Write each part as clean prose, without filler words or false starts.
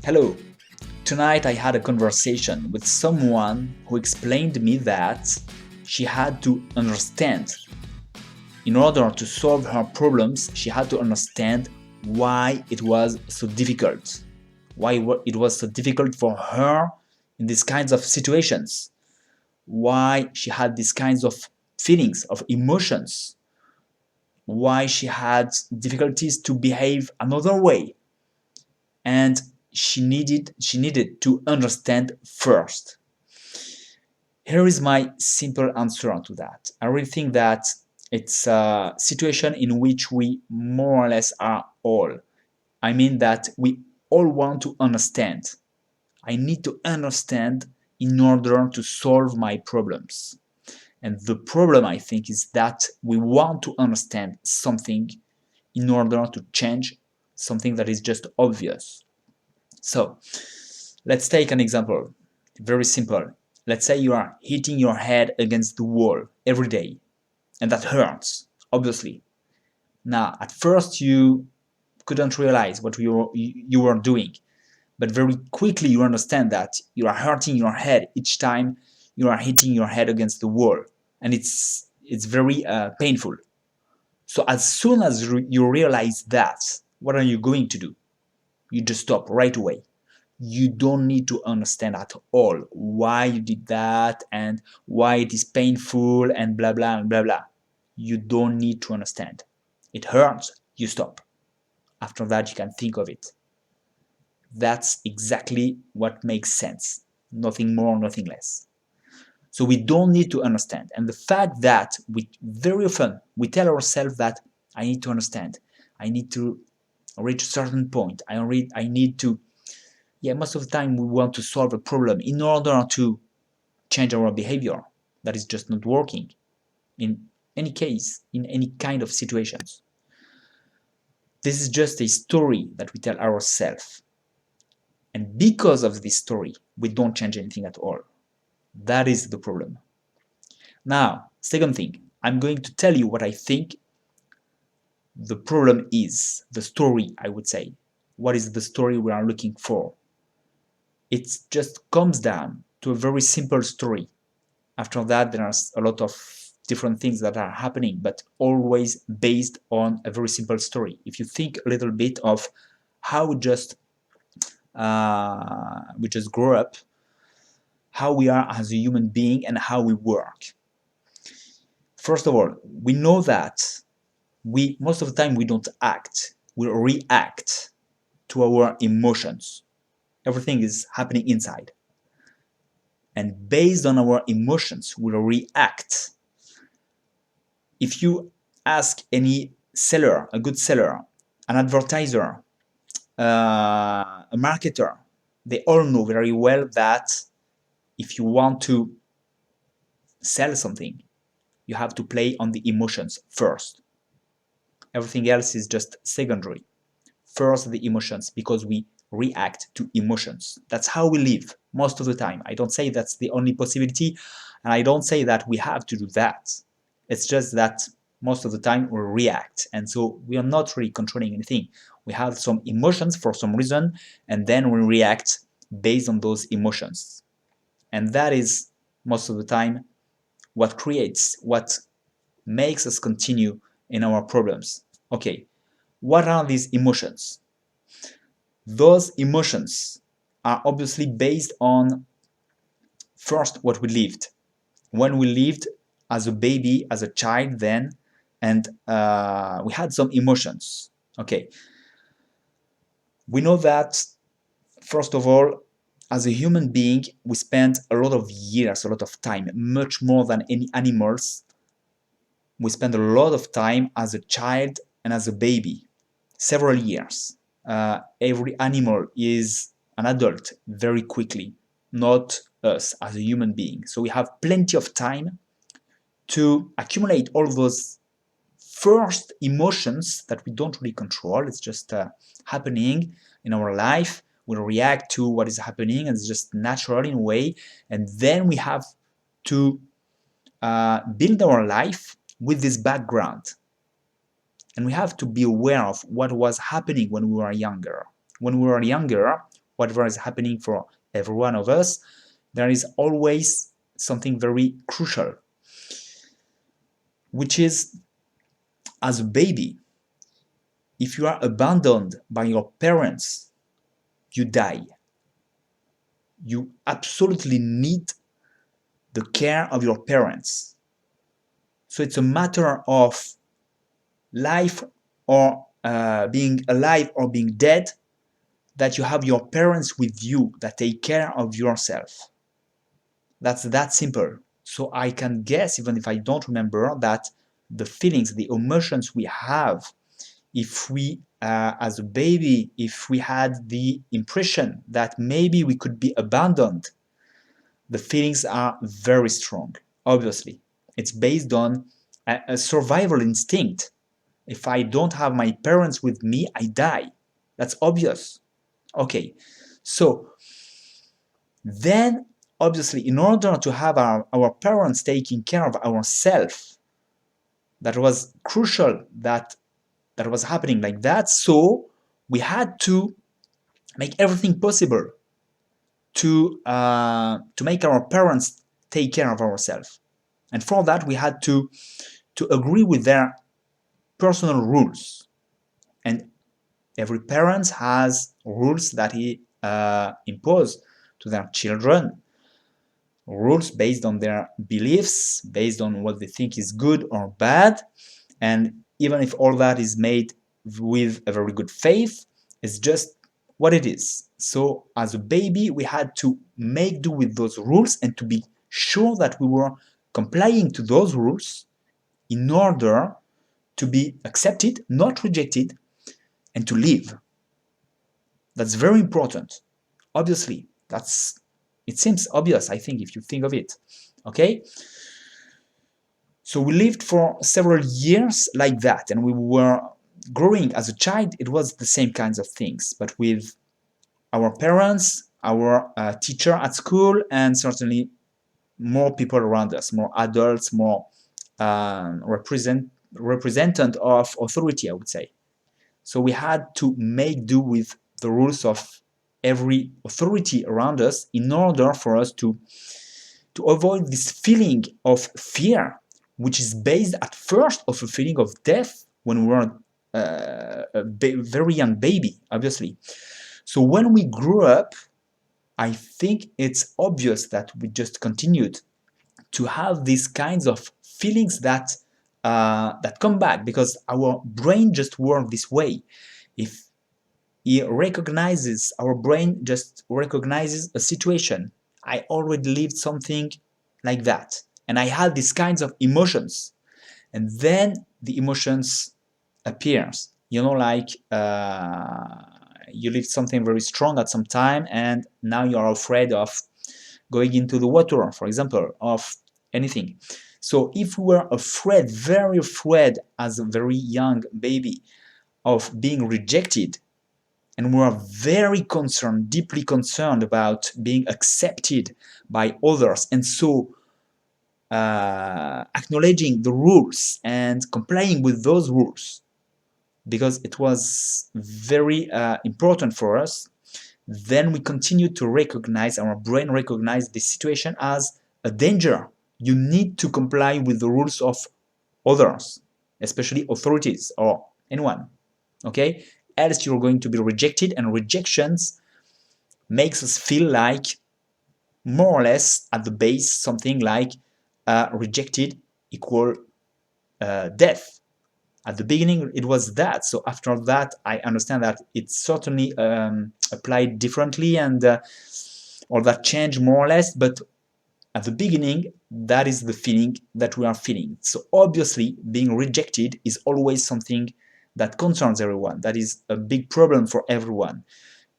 Hello. Tonight I had a conversation with someone who explained to me that she had to understand. In order to solve her problems, she had to understand why it was so difficult. Why it was so difficult for her in these kinds of situations. Why she had these kinds of feelings, of emotions. Why she had difficulties to behave another way. And she needed to understand first. Here is my simple answer to that. I really think that it's a situation in which we more or less are all. I mean that we all want to understand. I need to understand in order to solve my problems. And the problem, I think, is that we want to understand something in order to change something that is just obvious. So let's take an example. Very simple. Let's say you are hitting your head against the wall every day, and that hurts, obviously. Now, at first you couldn't realize what you were doing, but very quickly you understand that you are hurting your head each time you are hitting your head against the wall, and it's very painful. So as soon as you realize that, what are you going to do? You just stop right away. You don't need to understand at all why you did that and why it is painful and blah blah and blah blah. You don't need to understand. It hurts, you stop. After that, you can think of it. That's exactly what makes sense. Nothing more, nothing less. So we don't need to understand. And the fact that we very often we tell ourselves that I need to understand, I need to reach a certain point, I need to, most of the time we want to solve a problem in order to change our behavior. That is just not working in any case, in any kind of situations. This is just a story that we tell ourselves. And because of this story, we don't change anything at all. That is the problem. Now, second thing, I'm going to tell you what I think the problem is, the story, I would say. What is the story we are looking for? It just comes down to a very simple story. After that, there are a lot of different things that are happening, but always based on a very simple story. If you think a little bit of how we just grow up, how we are as a human being, and how we work. First of all, we know that most of the time we don't act, we react to our emotions. Everything is happening inside. And based on our emotions, we react. If you ask any seller, a good seller, an advertiser, a marketer, they all know very well that if you want to sell something, you have to play on the emotions first. Everything else is just secondary. First, the emotions, because we react to emotions. That's how we live most of the time. I don't say that's the only possibility, and I don't say that we have to do that. It's just that most of the time we react, and so we are not really controlling anything. We have some emotions for some reason, and then we react based on those emotions. And that is most of the time what makes us continue in our problems. Okay, what are these emotions? Those emotions are obviously based on first what we lived. When we lived as a baby, as a child then, and we had some emotions. Okay, we know that first of all, as a human being, we spend a lot of years, a lot of time, much more than any animals. We spend a lot of time as a child and as a baby, several years. Every animal is an adult very quickly, not us as a human being. So we have plenty of time to accumulate all those first emotions that we don't really control. It's just happening in our life. We react to what is happening, and it's just natural in a way. And then we have to build our life with this background. And we have to be aware of what was happening when we were younger. When we were younger, whatever is happening for every one of us, there is always something very crucial, which is, as a baby, if you are abandoned by your parents, you die. You absolutely need the care of your parents. So it's a matter of life or being alive or being dead, that you have your parents with you that take care of yourself. That's that simple. So I can guess, even if I don't remember, that the feelings, the emotions we have, if we, as a baby, if we had the impression that maybe we could be abandoned, the feelings are very strong, obviously. It's based on a survival instinct. If I don't have my parents with me, I die. That's obvious. Okay, so then obviously, in order to have our parents taking care of ourselves, that was crucial that was happening like that. So we had to make everything possible to make our parents take care of ourselves. And for that, we had to agree with their personal rules. And every parent has rules that he imposes to their children, rules based on their beliefs, based on what they think is good or bad. And even if all that is made with a very good faith, it's just what it is. So as a baby, we had to make do with those rules and to be sure that we were complying to those rules in order to be accepted, not rejected, and to live. That's very important. Obviously, it seems obvious, I think, if you think of it. Okay? So we lived for several years like that, and we were growing as a child. It was the same kinds of things, but with our parents, our teacher at school, and certainly more people around us, more adults, more representant of authority, I would say. So we had to make do with the rules of every authority around us in order for us to avoid this feeling of fear, which is based at first of a feeling of death when we were a very young baby, obviously. So when we grew up, I think it's obvious that we just continued to have these kinds of feelings that come back, because our brain just works this way. If our brain just recognizes a situation. I already lived something like that, and I had these kinds of emotions, and then the emotions appears. Like you lived something very strong at some time, and now you are afraid of going into the water, for example, of anything. So if we were afraid, very afraid as a very young baby of being rejected, and we are very concerned, deeply concerned about being accepted by others, and so acknowledging the rules and complying with those rules, because it was very important for us. Then we continue to recognize, our brain recognize this situation as a danger. You need to comply with the rules of others, especially authorities or anyone. Okay? Else you're going to be rejected, and rejections makes us feel like, more or less at the base, something like rejected equal death. At the beginning it was that. So after that I understand that it's certainly applied differently, and or that changed more or less, but at the beginning that is the feeling that we are feeling. So obviously being rejected is always something that concerns everyone. That is a big problem for everyone.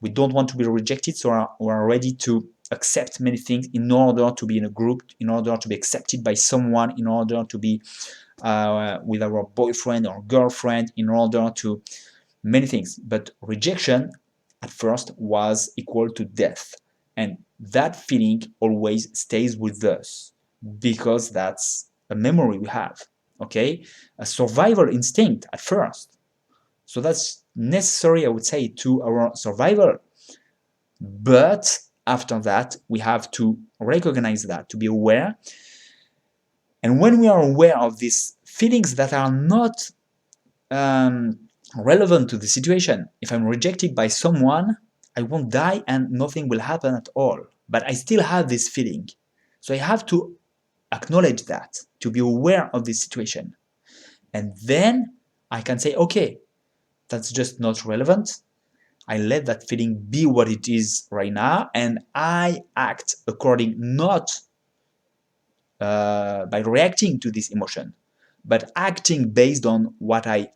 We don't want to be rejected, so we are ready to accept many things in order to be in a group, in order to be accepted by someone, in order to be with our boyfriend or girlfriend, in order to many things. But rejection at first was equal to death, and that feeling always stays with us because that's a memory we have. okay? A survival instinct at first. So that's necessary, I would say, to our survival. But after that, we have to recognize that, to be aware. And when we are aware of these feelings that are not relevant to the situation, if I'm rejected by someone, I won't die and nothing will happen at all. But I still have this feeling. So I have to acknowledge that, to be aware of this situation. And then I can say, okay, that's just not relevant. I let that feeling be what it is right now, and I act according, not by reacting to this emotion, but acting based on what I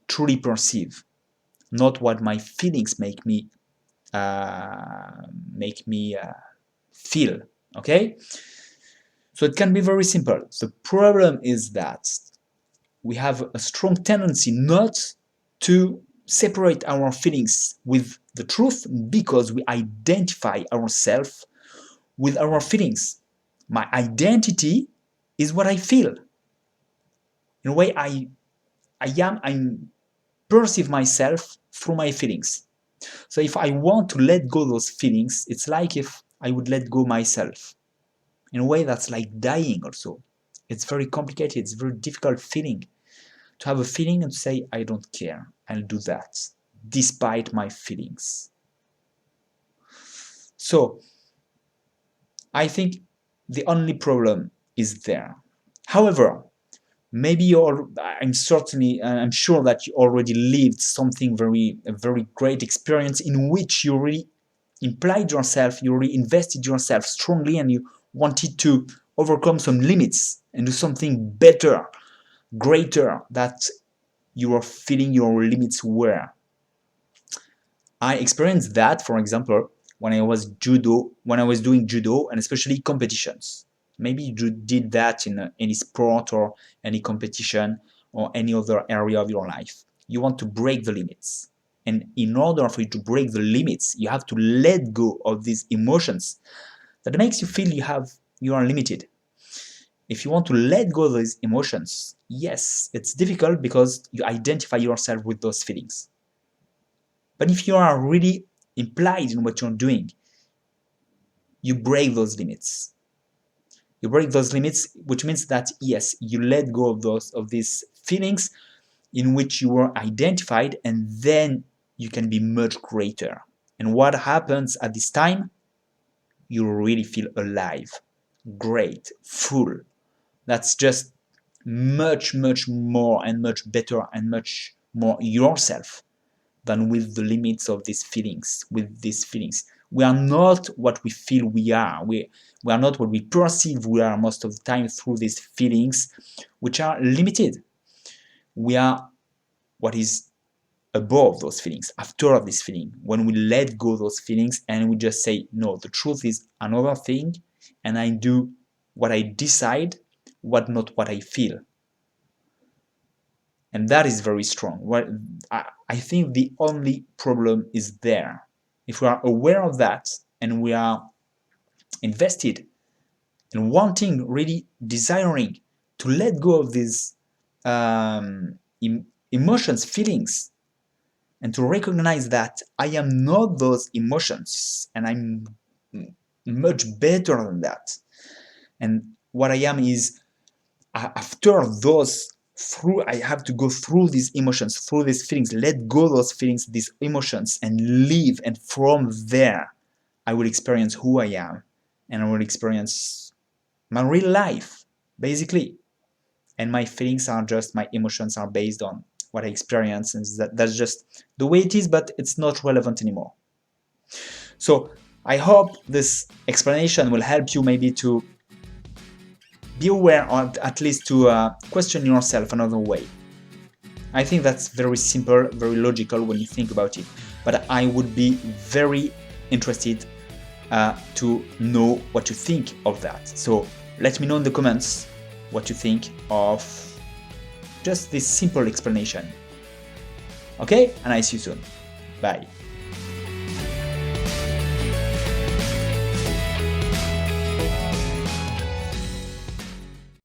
truly perceive, not what my feelings make me feel. Okay, so it can be very simple. The problem is that we have a strong tendency not to separate our feelings with the truth because we identify ourselves with our feelings. My identity is what I feel. In a way, I perceive myself through my feelings. So if I want to let go those feelings, it's like if I would let go myself. In a way, that's like dying also. It's very complicated, it's a very difficult feeling. To have a feeling and to say, I don't care, I'll do that, despite my feelings. So, I think the only problem is there. However, maybe I'm sure that you already lived a very great experience in which you really implied yourself, you really invested yourself strongly, and you wanted to overcome some limits and do something better, greater, that you were feeling your limits were. I experienced that, for example, when I was doing judo, and especially competitions. Maybe you did that in any sport or any competition or any other area of your life. You want to break the limits. And in order for you to break the limits, you have to let go of these emotions that makes you feel you are limited. If you want to let go of these emotions, yes, it's difficult because you identify yourself with those feelings. But if you are really implied in what you're doing, you break those limits. You break those limits, which means that yes, you let go of these feelings in which you were identified, and then you can be much greater. And what happens at this time? You really feel alive, great, full. That's just much more and much better and much more yourself than with the limits of these feelings, We are not what we feel we are. We are not what we perceive we are most of the time through these feelings, which are limited. We are what is above those feelings, after this feeling, when we let go of those feelings and we just say, no, the truth is another thing, and I do what I decide, not what I feel. And that is very strong. I think the only problem is there. If we are aware of that and we are invested in wanting, really desiring to let go of these emotions, feelings, and to recognize that I am not those emotions and I'm much better than that. And what I am is, after those, I have to go through these emotions, through these feelings, let go those feelings, these emotions, and live. And from there, I will experience who I am, and I will experience my real life, basically. And my feelings are just, my emotions are based on what I experience, and that's just the way it is, but it's not relevant anymore. So I hope this explanation will help you maybe to be aware, or at least to question yourself another way. I think that's very simple, very logical when you think about it, but I would be very interested to know what you think of that. So let me know in the comments what you think of just this simple explanation. Okay, and I see you soon. Bye.